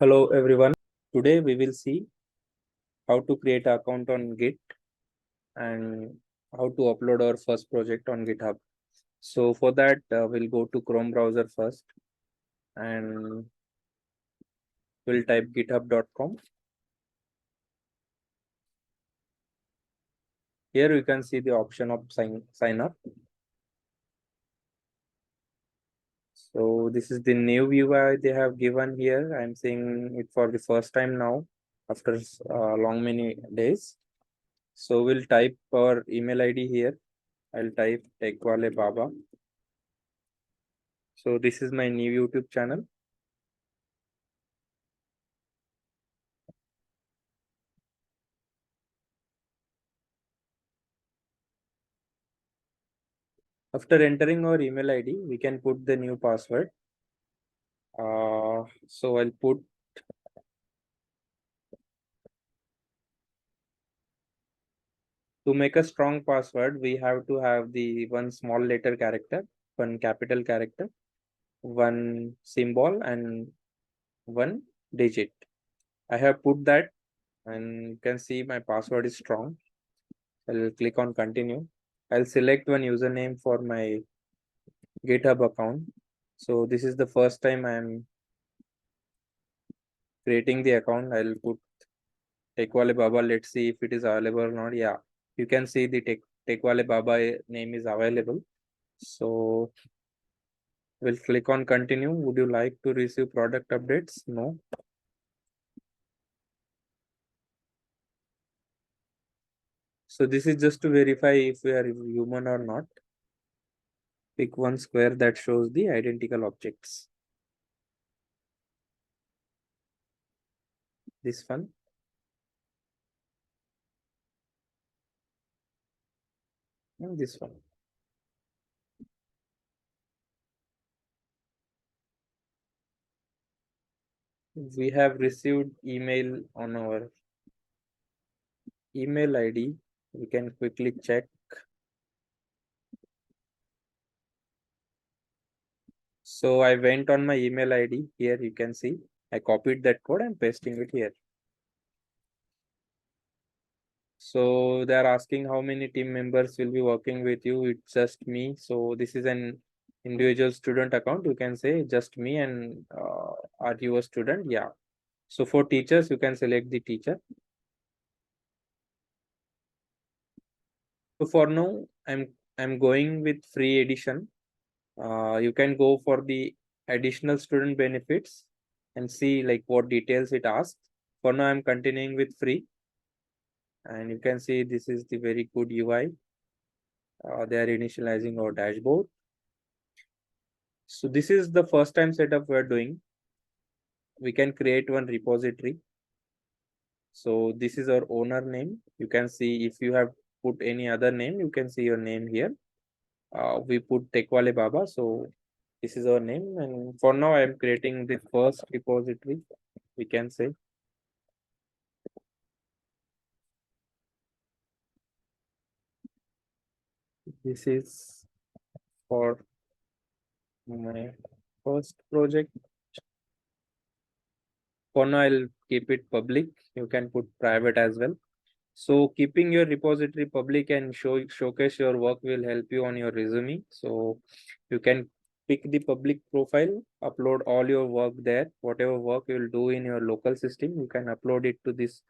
Hello everyone. Today we will see how to create an account on Git and how to upload our first project on GitHub. So for that, we'll go to Chrome browser first and we'll type github.com. Here you can see the option of sign up. So this is the new UI they have given here. I'm seeing it for the first time now after long many days. So we'll type our email ID here. I'll type Tekwale Baba. So this is my new YouTube channel. After entering our email ID, we can put the new password. So I'll put to make a strong password, we have to have the one small letter character, one capital character, one symbol, and one digit. I have put that, and you can see my password is strong. I'll click on continue. I'll select one username for my GitHub account. So this is the first time I'm creating the account. I'll put Tekwale Baba. Let's see if it is available or not. Yeah, you can see the Tekwale Baba name is available. So we'll click on continue. Would you like to receive product updates? No. So this is just to verify if we are human or not. Pick one square that shows the identical objects. This one. And this one. We have received email on our email ID. We can quickly check. So I went on my email ID. Here you can see I copied that code and pasting it here. So they are asking how many team members will be working with you. It's just me. So this is an individual student account. You can say just me and are you a student? Yeah. So for teachers, you can select the teacher. So for now, I'm going with free edition. You can go for the additional student benefits and see like what details it asks. For now, I'm continuing with free. And you can see this is the very good UI. They are initializing our dashboard. So this is the first time setup we're doing. We can create one repository. So this is our owner name. You can see if you have put any other name, you can see your name here. We put Tekwale Baba. So this is our name. And for now, I'm creating the first repository, we can say. This is for my first project. For now, I'll keep it public. You can put private as well. So keeping your repository public and showcase your work will help you on your resume. So you can pick the public profile, upload all your work there. Whatever work you will do in your local system, you can upload it to this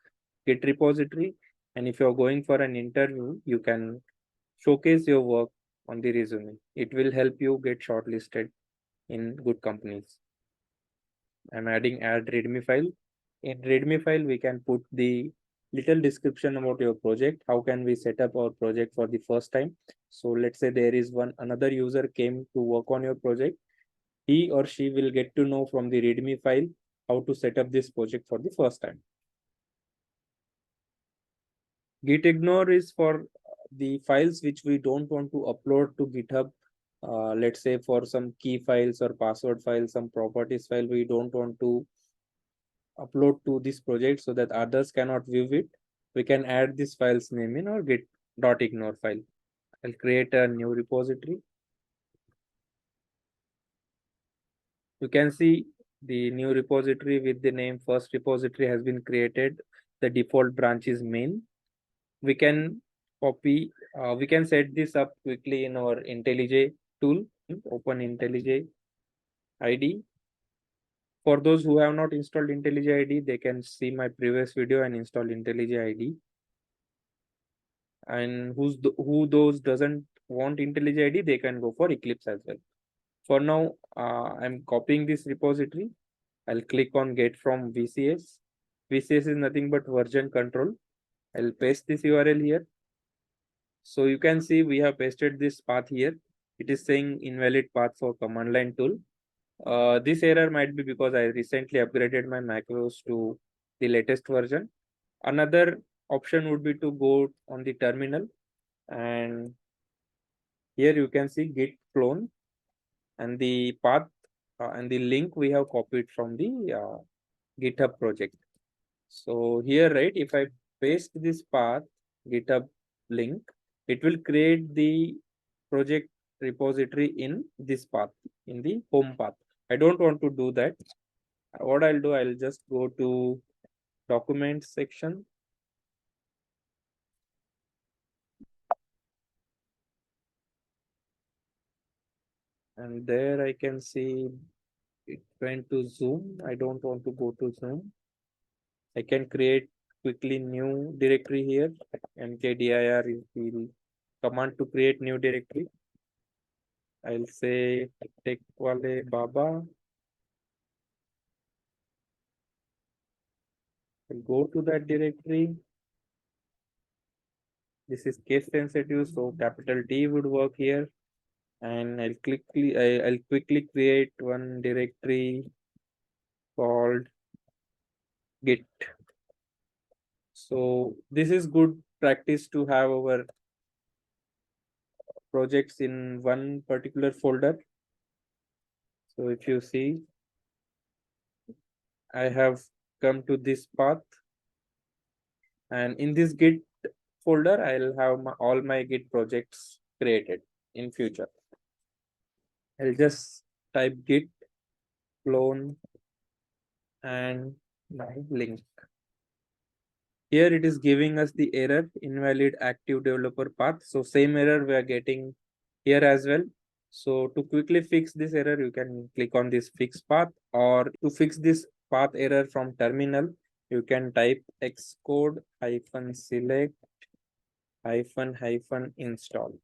Git repository. And if you're going for an interview, you can showcase your work on the resume. It will help you get shortlisted in good companies. I'm adding add readme file. In readme file, we can put the little description about your project. How can we set up our project for the first time? So let's say there is another user came to work on your project. He or she will get to know from the readme file how to set up this project for the first time. Git ignore is for the files which we don't want to upload to GitHub. Let's say for some key files or password files, some properties file, we don't want to upload to this project so that others cannot view it. We can add this file's name in our git.ignore file. I'll create a new repository. You can see the new repository with the name first repository has been created. The default branch is main. We can copy, we can set this up quickly in our IntelliJ tool. Open IntelliJ IDE. For those who have not installed IntelliJ IDE, they can see my previous video and install IntelliJ IDE. And who those doesn't want IntelliJ IDE, they can go for Eclipse as well. For now, I'm copying this repository. I'll click on get from VCS. VCS is nothing but version control. I'll paste this URL here. So you can see we have pasted this path here. It is saying invalid path for command line tool. This error might be because I recently upgraded my macOS to the latest version. Another option would be to go on the terminal, and here you can see git clone and the path and the link we have copied from the GitHub project. So here, right, if I paste this path, GitHub link, it will create the project repository in this path, in the home path. I don't want to do that. What I'll do, I'll just go to documents section. And there I can see it went to Zoom. I don't want to go to Zoom. I can create quickly new directory here. mkdir is the command to create new directory. I'll say take wale baba. I'll go to that directory. This is case sensitive, so capital T would work here. And I'll quickly create one directory called git. So this is good practice to have our projects in one particular folder. So if you see, I have come to this path, and in this git folder, I'll have all my git projects created in future. I'll just type git clone and my link. Here it is giving us the error invalid active developer path. So same error we are getting here as well. So to quickly fix this error, you can click on this fix path, or to fix this path error from terminal, you can type xcode -select -install.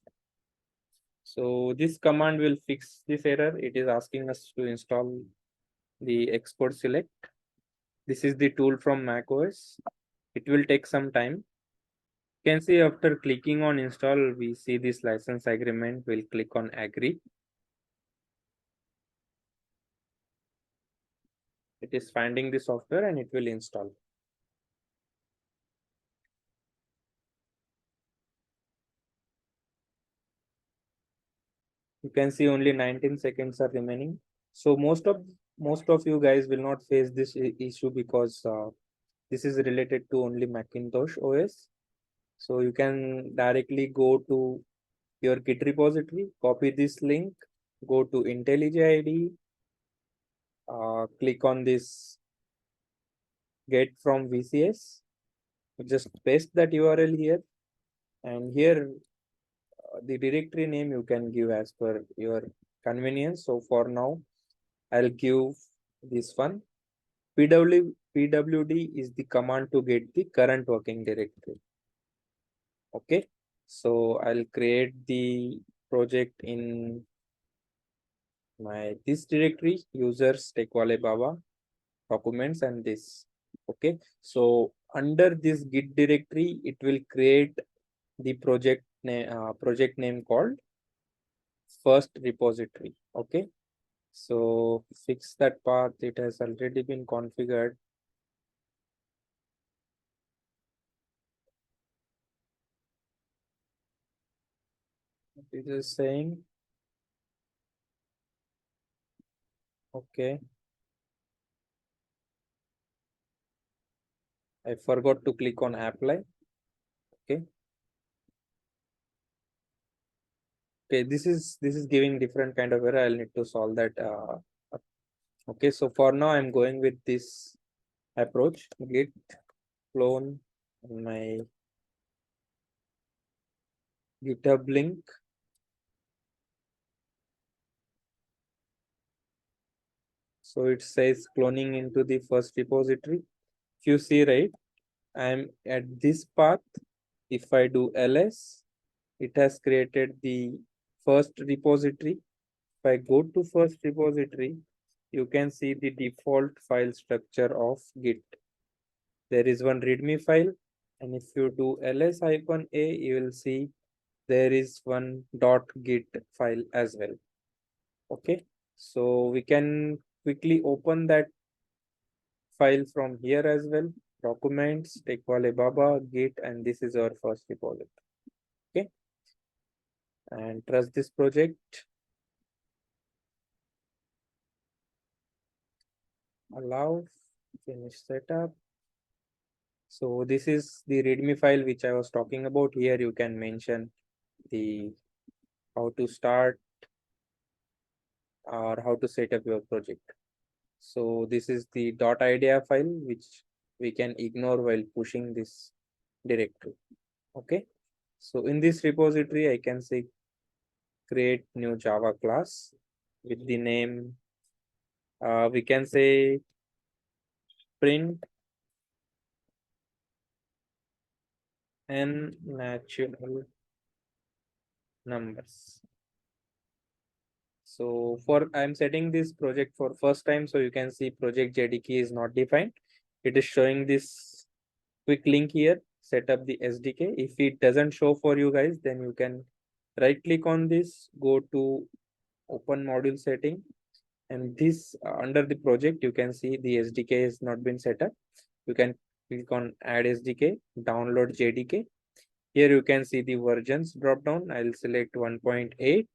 So this command will fix this error. It is asking us to install the xcode select. This is the tool from macOS. It will take some time. You can see after clicking on install, we see this license agreement. We'll click on agree. It is finding the software and it will install. You can see only 19 seconds are remaining. So most of you guys will not face this issue because this is related to only Macintosh OS. So you can directly go to your Git repository, copy this link, go to IntelliJ IDE, click on this get from VCS, just paste that URL here, and here the directory name you can give as per your convenience. So for now, I'll give this one. pwd is the command to get the current working directory. Okay, so I'll create the project in my this directory, users tekwale baba, documents, and this. Okay, so under this git directory, it will create the project name called first repository. Okay, so fix that path. It has already been configured. It is saying okay. I forgot to click on apply. Okay. Okay, this is giving different kind of error. I'll need to solve that Okay, so for now I'm going with this approach, git clone my GitHub link. So it says cloning into the first repository. If you see, right, I'm at this path. If I do ls, it has created the first repository. If I go to first repository, you can see the default file structure of Git. There is one README file, and if you do ls-a, you will see there is one .git file as well. Okay, so we can quickly open that file from here as well. Documents, take wale baba, git, and this is our first repository. Okay, and trust this project. Allow, finish setup. So this is the README file which I was talking about. Here you can mention the how to start or how to set up your project. So this is the .idea file which we can ignore while pushing this directory. Okay. So in this repository, I can say create new Java class with the name. We can say print n natural numbers. So for I'm setting this project for first time, so you can see project JDK is not defined. It is showing this quick link here, set up the SDK. If it doesn't show for you guys, then you can right click on this, go to open module setting, and this under the project, you can see the SDK has not been set up. You can click on add SDK, download JDK. Here you can see the versions drop down. I'll select 1.8.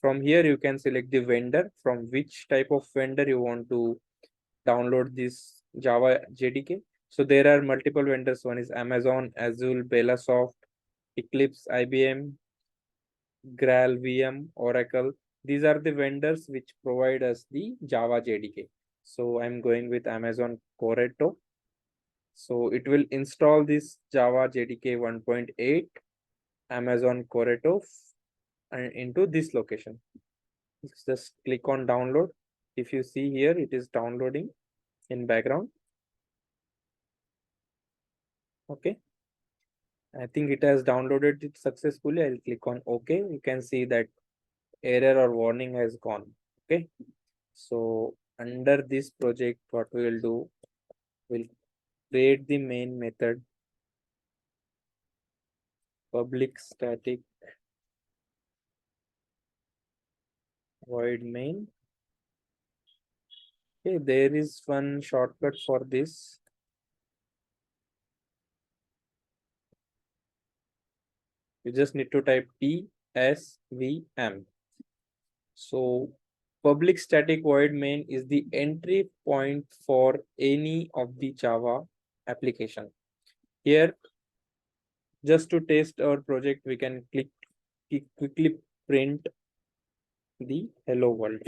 From here, you can select the vendor, from which type of vendor you want to download this Java JDK. So there are multiple vendors. One is Amazon, Azure, Belasoft, Eclips, IBM, Graal, VM, Oracle. These are the vendors which provide us the Java JDK. So I'm going with Amazon Coreto. So it will install this Java JDK 1.8 Amazon Coreto and into this location. Just click on download. If you see here, it is downloading in background. Okay. I think it has downloaded it successfully. I'll click on OK. You can see that error or warning has gone. Okay. So under this project, what we will do, we'll create the main method, public static void main. Okay, there is one shortcut for this. You just need to type TSVM. So public static void main is the entry point for any of the Java application. Here, just to test our project, we can quickly print the hello world.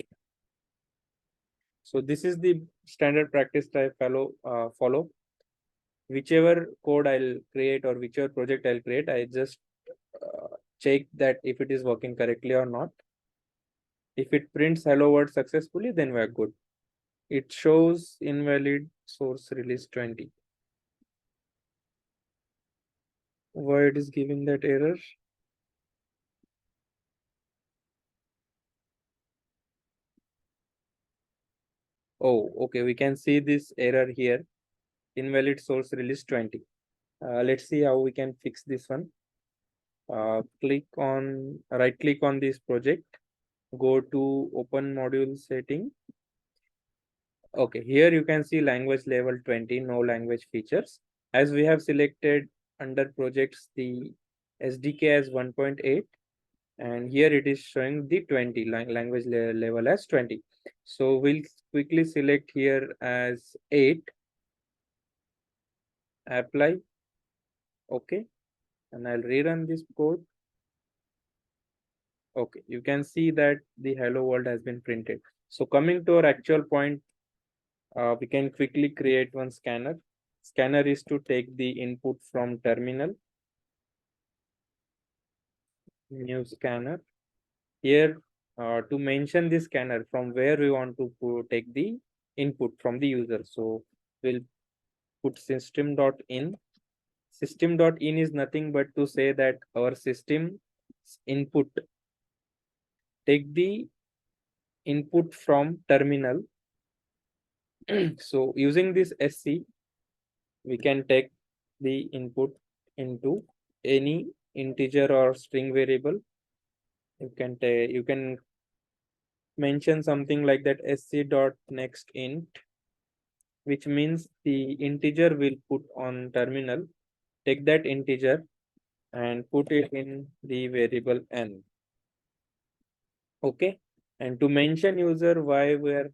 So this is the standard practice type follow. Whichever code I'll create or whichever project I'll create, I just check that if it is working correctly or not. If it prints hello world successfully, then we're good. It shows invalid source release 20. Why it is giving that error? Oh, okay. We can see this error here. Invalid source release 20. Let's see how we can fix this one. Right click on this project. Go to open module setting. Okay, here you can see language level 20, no language features. As we have selected under projects the SDK as 1.8, and here it is showing the 20 language level as 20. So we'll quickly select here as 8, apply, okay, and I'll rerun this code. Okay, you can see that the hello world has been printed. So coming to our actual point, we can quickly create one scanner. Scanner is to take the input from terminal. New scanner. Here, to mention the scanner from where we want to take the input from the user. So we'll put system.in. System.in is nothing but to say that our system input, take the input from terminal. So using this SC, we can take the input into any integer or string variable. You can mention something like that sc.nextInt, which means the integer will put on terminal. Take that integer and put it in the variable n. Okay. And to mention user why we are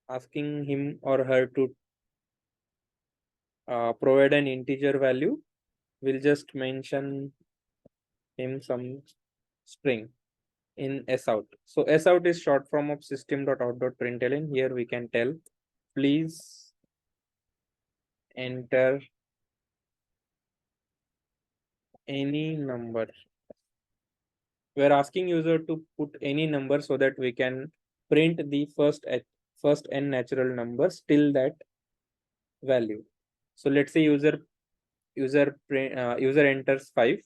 asking him or her to provide an integer value, we'll just mention him some string in sout. So sout is short form of system.out.println. Here we can tell, please enter any number. We're asking user to put any number so that we can print the first n natural numbers till that value. So let's say user enters 5.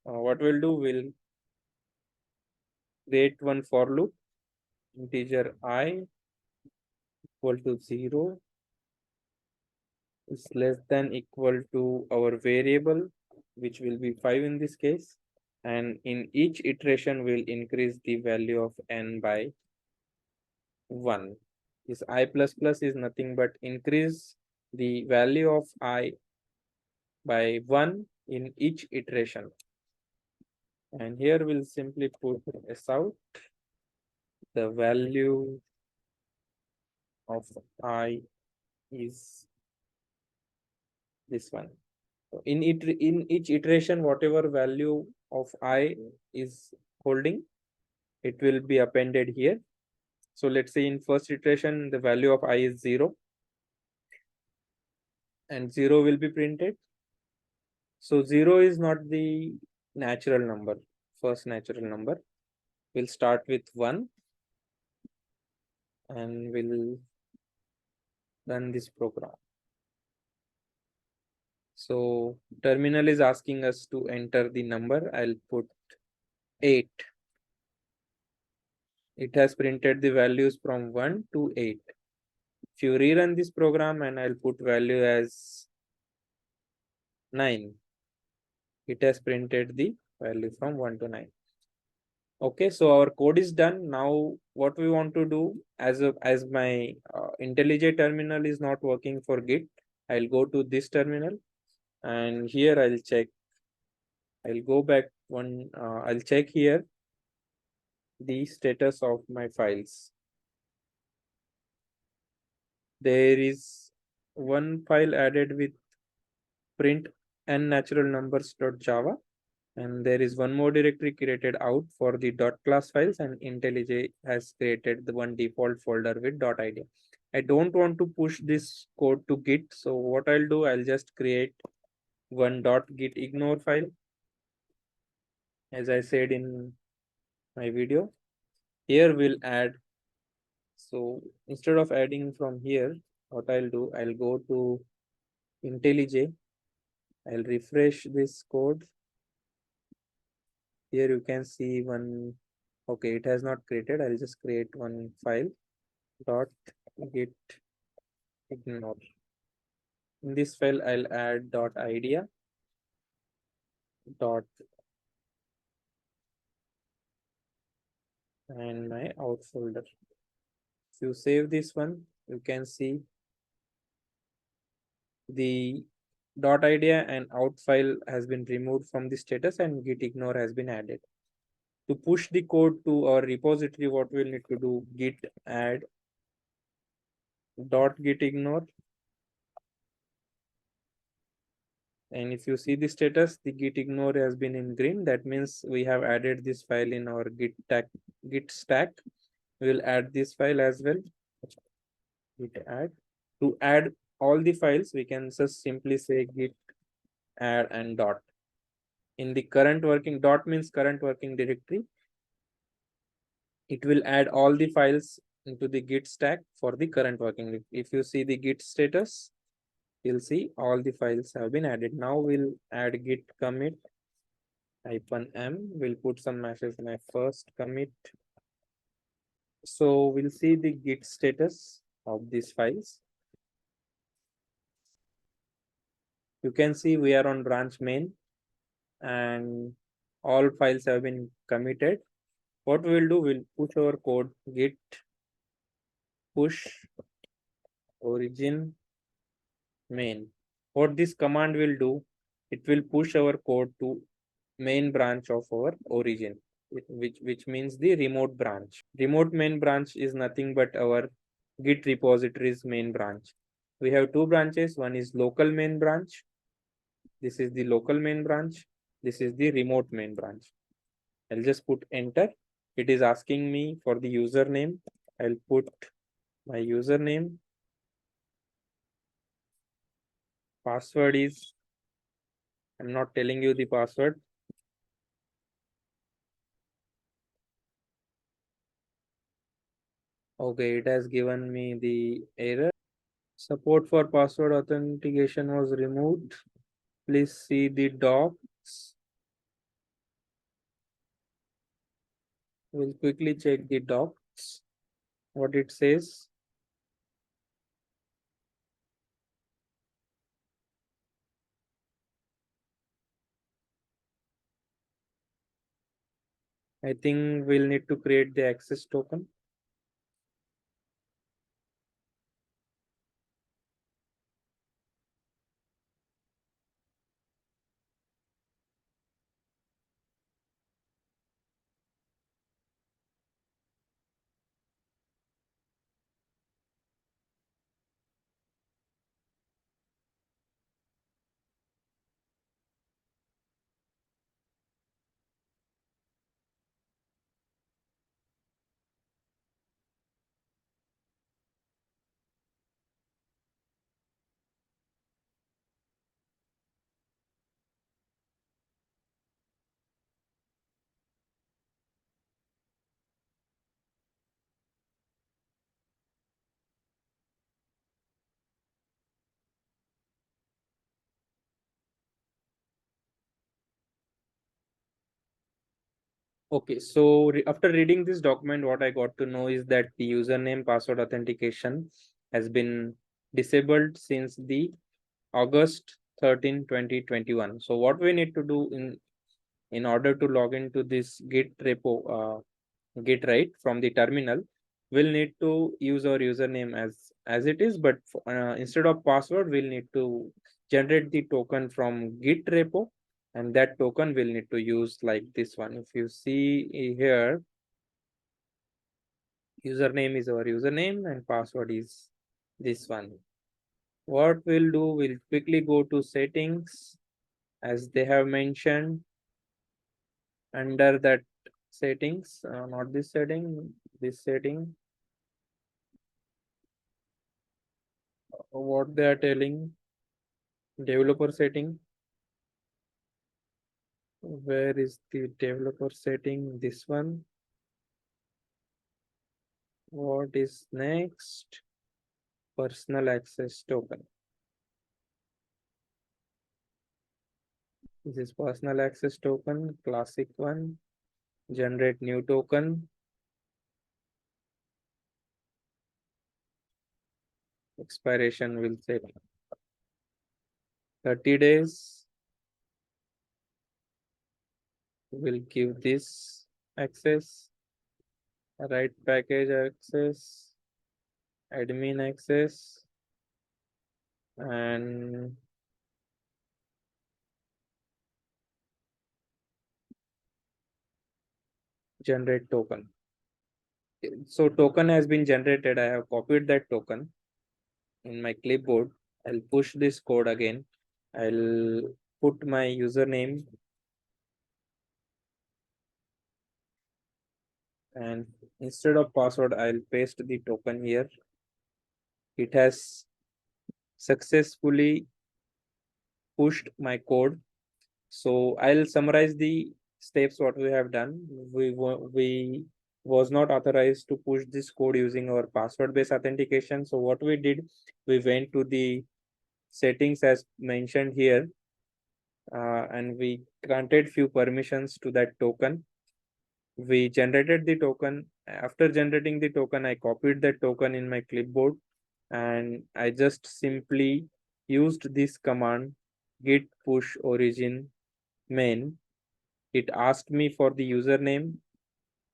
What we'll do, we'll create one for loop, integer I equal to 0 is less than equal to our variable, which will be 5 in this case. And in each iteration, we'll increase the value of n by 1. This I plus plus is nothing but increase the value of I by 1 in each iteration. And here we'll simply put sout, the value of I is this one. So in each iteration, whatever value of I is holding, it will be appended here. So let's say in first iteration, the value of I is 0 and 0 will be printed. So 0 is not the natural number, first natural number. We'll start with 1 and we'll run this program. So terminal is asking us to enter the number. I'll put 8. It has printed the values from 1 to 8. If you rerun this program and I'll put value as 9, it has printed the value from 1 to 9. Okay, so our code is done. Now what we want to do, as my IntelliJ terminal is not working for Git, I'll go to this terminal and here I'll check. I'll go back one, I'll check here the status of my files. There is one file added with print n natural numbers.java, and there is one more directory created out for the .class files, and IntelliJ has created the one default folder with .id. I don't want to push this code to Git, so what I'll do, I'll just create one .gitignore file, as I said in my video. Here we'll add. So instead of adding from here, what I'll do, I'll go to IntelliJ. I'll refresh this code. Here you can see one. Okay, it has not created. I'll just create one file .git ignore. In this file, I'll add .idea dot and my out folder. If you save this one, you can see the .idea and out file has been removed from the status and git ignore has been added. To push the code to our repository, what we'll need to do, git add .git ignore. And if you see the status, the git ignore has been in green. That means we have added this file in our git stack. We'll add this file as well. Git add. To add all the files, we can just simply say git add and dot. In the current working, dot means current working directory. It will add all the files into the git stack for the current working. If you see the git status, you'll see all the files have been added. Now we'll add git commit -m. We'll put some message in my first commit. So we'll see the git status of these files. You can see we are on branch main and all files have been committed. What we'll do, we'll push our code git push origin main. What this command will do, it will push our code to main branch of our origin, which means the remote branch. Remote main branch is nothing but our Git repository's main branch. We have two branches. One is local main branch. This is the local main branch. This is the remote main branch. I'll just put enter. It is asking me for the username. I'll put my username. Password is, I'm not telling you the password. Okay, it has given me the error. Support for password authentication was removed. Please see the docs. We'll quickly check the docs, what it says. I think we'll need to create the access token. Okay, so after reading this document, what I got to know is that the username password authentication has been disabled since the August 13, 2021. So what we need to do in order to log into this Git repo, Git right from the terminal, we'll need to use our username as it is, but instead of password, we'll need to generate the token from Git repo, and that token we'll need to use like this one. If you see here, username is our username and password is this one. What we'll do, we'll quickly go to settings as they have mentioned. Under that settings, not this setting, this setting, what they are telling, developer setting. Where is the developer setting? This one. What is next? Personal access token. This is personal access token, classic one. Generate new token. Expiration will set 30 days. We'll give this access, write package access, admin access, and generate token. So token has been generated. I have copied that token in my clipboard. I'll push this code again. I'll put my username and Instead of password, I'll paste the token here. It has successfully pushed my code. So I'll summarize the steps what we have done. We was not authorized to push this code using our password based authentication. So what we did, we went to the settings as mentioned here, and we granted few permissions to that token. We generated the token. After generating the token, I copied that token in my clipboard, and I just simply used this command git push origin main. It asked me for the username.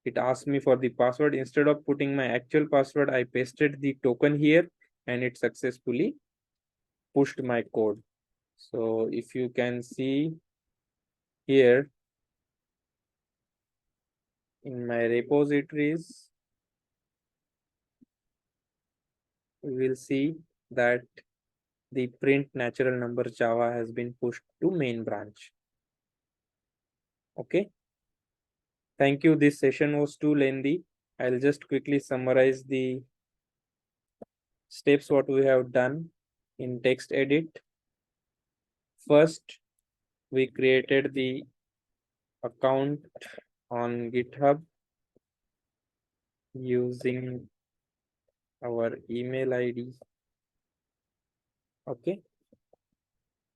It asked me for the password. Instead of putting my actual password, I pasted the token here, and it successfully pushed my code. So if you can see here in my repositories, we will see that the print natural number Java has been pushed to main branch. Okay. Thank you. This session was too lengthy. I'll just quickly summarize the steps what we have done in text edit. First, we created the account on GitHub using our email ID. Okay.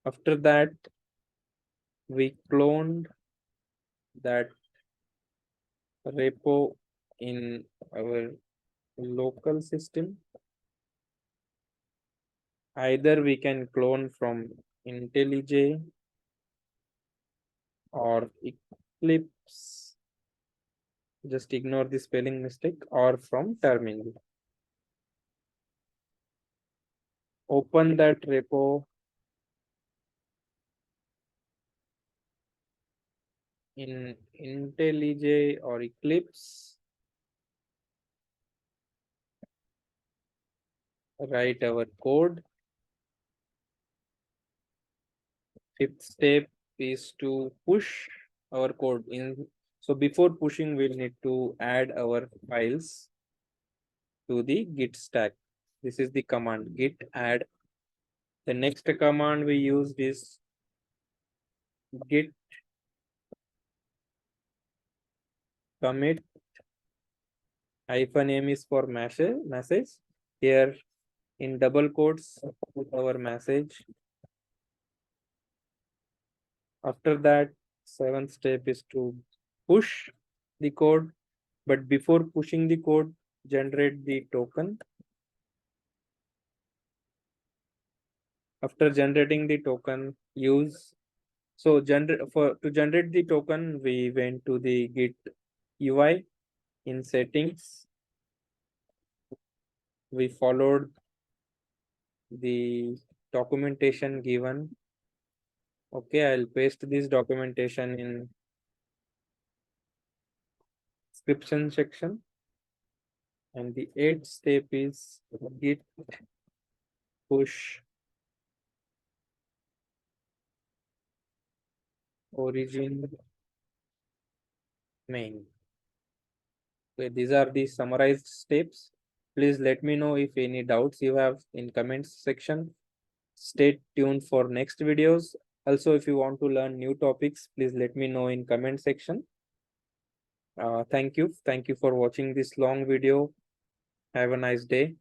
After that, we cloned that repo in our local system. Either we can clone from IntelliJ or Eclips. Just ignore the spelling mistake, or from terminal. Open that repo in IntelliJ or Eclipse. Write our code. Fifth step is to push our code in. So before pushing, we'll need to add our files to the git stack. This is the command git add. The next command we used is git commit -m is for message. Here in double quotes, put our message. After that, seventh step is to push the code. But before pushing the code, generate the token. After generating the token, use. So to generate the token, we went to the Git UI in settings. We followed the documentation given. Okay, I'll paste this documentation in description section. And the eighth step is git push origin main. Okay, these are the summarized steps. Please let me know if any doubts you have in comments section. Stay tuned for next videos. Also, if you want to learn new topics, please let me know in comment section. Thank you. Thank you for watching this long video. Have a nice day.